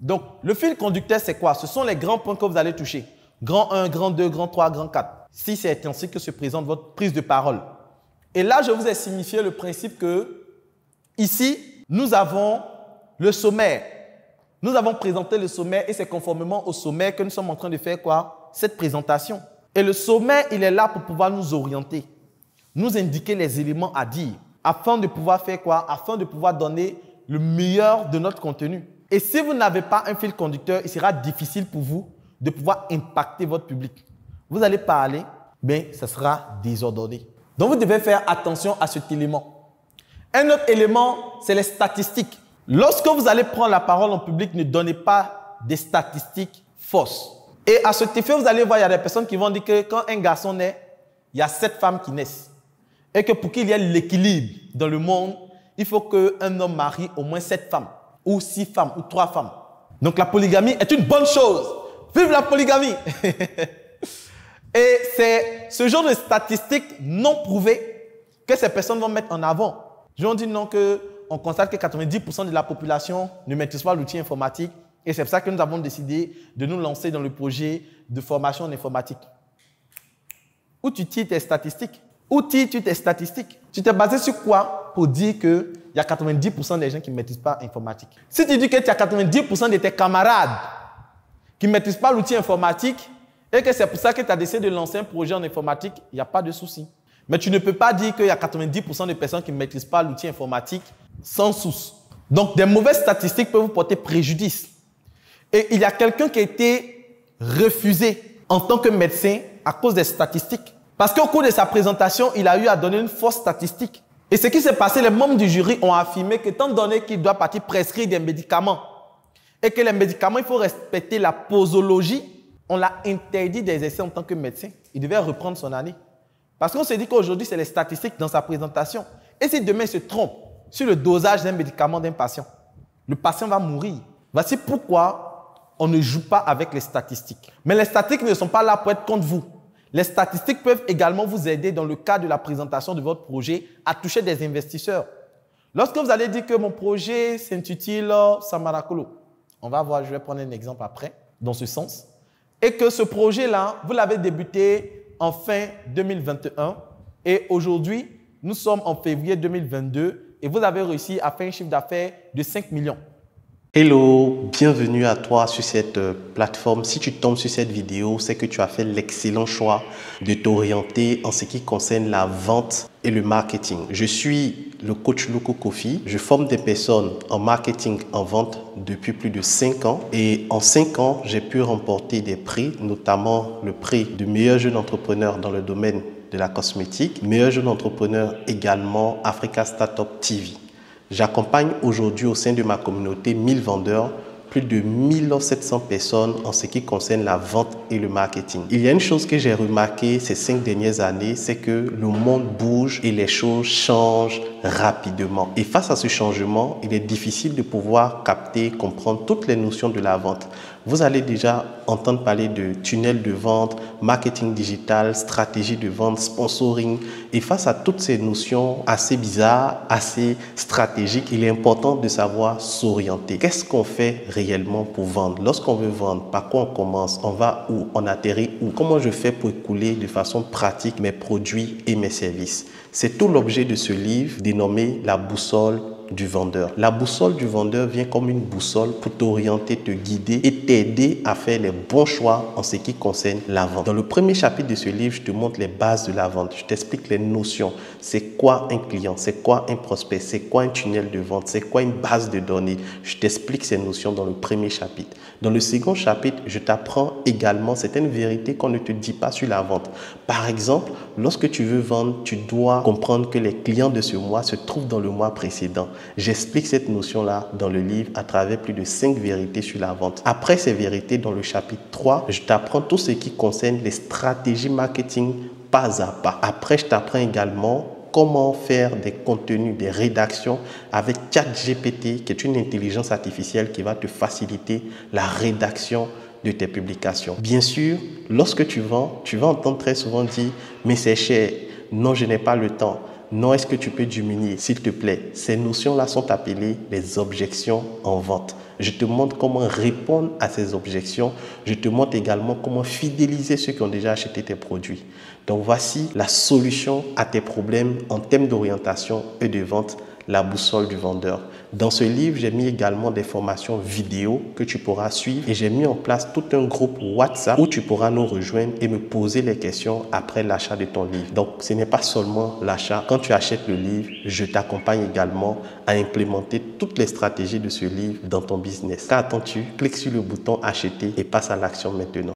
Donc, le fil conducteur, c'est quoi? Ce sont les grands points que vous allez toucher. Grand 1, grand 2, grand 3, grand 4. Si c'est ainsi que se présente votre prise de parole. Et là, je vous ai signifié le principe que, ici, nous avons le sommaire. Nous avons présenté le sommaire et c'est conformément au sommaire que nous sommes en train de faire quoi? Cette présentation. Et le sommaire, il est là pour pouvoir nous orienter, nous indiquer les éléments à dire, afin de pouvoir faire quoi? Afin de pouvoir donner le meilleur de notre contenu. Et si vous n'avez pas un fil conducteur, il sera difficile pour vous de pouvoir impacter votre public. Vous allez parler, mais ça sera désordonné. Donc, vous devez faire attention à cet élément. Un autre élément, c'est les statistiques. Lorsque vous allez prendre la parole en public, ne donnez pas des statistiques fausses. Et à cet effet, vous allez voir, il y a des personnes qui vont dire que quand un garçon naît, il y a 7 femmes qui naissent. Et que pour qu'il y ait l'équilibre dans le monde, il faut qu'un homme marie au moins 7 femmes, ou 6 femmes, ou 3 femmes. Donc la polygamie est une bonne chose. Vive la polygamie! Et c'est ce genre de statistiques non prouvées que ces personnes vont mettre en avant. Je vais dire non, qu'on constate que 90% de la population ne maîtrise pas l'outil informatique. Et c'est pour ça que nous avons décidé de nous lancer dans le projet de formation en informatique. Où tu tires tes statistiques? Où tires-tu tes statistiques? Tu t'es basé sur quoi pour dire qu'il y a 90% des gens qui ne maîtrisent pas l'informatique? Si tu dis que tu as 90% de tes camarades qui ne maîtrisent pas l'outil informatique et que c'est pour ça que tu as décidé de lancer un projet en informatique, il n'y a pas de souci. Mais tu ne peux pas dire qu'il y a 90% de personnes qui ne maîtrisent pas l'outil informatique sans souci. Donc, des mauvaises statistiques peuvent vous porter préjudice. Et il y a quelqu'un qui a été refusé en tant que médecin à cause des statistiques. Parce qu'au cours de sa présentation, il a eu à donner une fausse statistique. Et ce qui s'est passé, les membres du jury ont affirmé qu'étant donné qu'il doit partir prescrire des médicaments et que les médicaments, il faut respecter la posologie, on l'a interdit d'exercer en tant que médecin. Il devait reprendre son année. Parce qu'on s'est dit qu'aujourd'hui, c'est les statistiques dans sa présentation. Et si demain il se trompe sur le dosage d'un médicament d'un patient, le patient va mourir. Voici pourquoi on ne joue pas avec les statistiques. Mais les statistiques ne sont pas là pour être contre vous. Les statistiques peuvent également vous aider dans le cadre de la présentation de votre projet à toucher des investisseurs. Lorsque vous allez dire que mon projet s'intitule Samarakolo, on va voir, je vais prendre un exemple après, dans ce sens, et que ce projet-là, vous l'avez débuté en fin 2021 et aujourd'hui, nous sommes en février 2022 et vous avez réussi à faire un chiffre d'affaires de 5 millions. Hello, bienvenue à toi sur cette plateforme. Si tu tombes sur cette vidéo, c'est que tu as fait l'excellent choix de t'orienter en ce qui concerne la vente et le marketing. Je suis le coach Loco Kofi. Je forme des personnes en marketing, en vente depuis plus de 5 ans. Et en 5 ans, j'ai pu remporter des prix, notamment le prix du meilleur jeune entrepreneur dans le domaine de la cosmétique, meilleur jeune entrepreneur également Africa Startup TV. J'accompagne aujourd'hui au sein de ma communauté 1000 vendeurs, plus de 1700 personnes en ce qui concerne la vente et le marketing. Il y a une chose que j'ai remarqué ces 5 dernières années, c'est que le monde bouge et les choses changent rapidement. Et face à ce changement, il est difficile de pouvoir capter, comprendre toutes les notions de la vente. Vous allez déjà entendre parler de tunnel de vente, marketing digital, stratégie de vente, sponsoring. Et face à toutes ces notions assez bizarres, assez stratégiques, il est important de savoir s'orienter. Qu'est-ce qu'on fait réellement pour vendre? Lorsqu'on veut vendre, par quoi on commence? On va où? On atterrit où? Comment je fais pour écouler de façon pratique mes produits et mes services? C'est tout l'objet de ce livre dénommé La boussole du vendeur. La boussole du vendeur vient comme une boussole pour t'orienter, te guider et t'aider à faire les bons choix en ce qui concerne la vente. Dans le premier chapitre de ce livre, je te montre les bases de la vente. Je t'explique les notions. C'est quoi un client? C'est quoi un prospect? C'est quoi un tunnel de vente? C'est quoi une base de données? Je t'explique ces notions dans le premier chapitre. Dans le second chapitre, je t'apprends également certaines vérités qu'on ne te dit pas sur la vente. Par exemple, lorsque tu veux vendre, tu dois comprendre que les clients de ce mois se trouvent dans le mois précédent. J'explique cette notion-là dans le livre à travers plus de 5 vérités sur la vente. Après ces vérités, dans le chapitre 3, je t'apprends tout ce qui concerne les stratégies marketing pas à pas. Après, je t'apprends également comment faire des contenus, des rédactions avec ChatGPT, qui est une intelligence artificielle qui va te faciliter la rédaction de tes publications. Bien sûr, lorsque tu vends, tu vas entendre très souvent dire « mais c'est cher, non, je n'ai pas le temps ». Non, est-ce que tu peux diminuer, s'il te plaît? Ces notions-là sont appelées les objections en vente. Je te montre comment répondre à ces objections. Je te montre également comment fidéliser ceux qui ont déjà acheté tes produits. Donc, voici la solution à tes problèmes en termes d'orientation et de vente, la boussole du vendeur. Dans ce livre, j'ai mis également des formations vidéo que tu pourras suivre et j'ai mis en place tout un groupe WhatsApp où tu pourras nous rejoindre et me poser les questions après l'achat de ton livre. Donc, ce n'est pas seulement l'achat. Quand tu achètes le livre, je t'accompagne également à implémenter toutes les stratégies de ce livre dans ton business. Qu'attends-tu? Clique sur le bouton acheter et passe à l'action maintenant.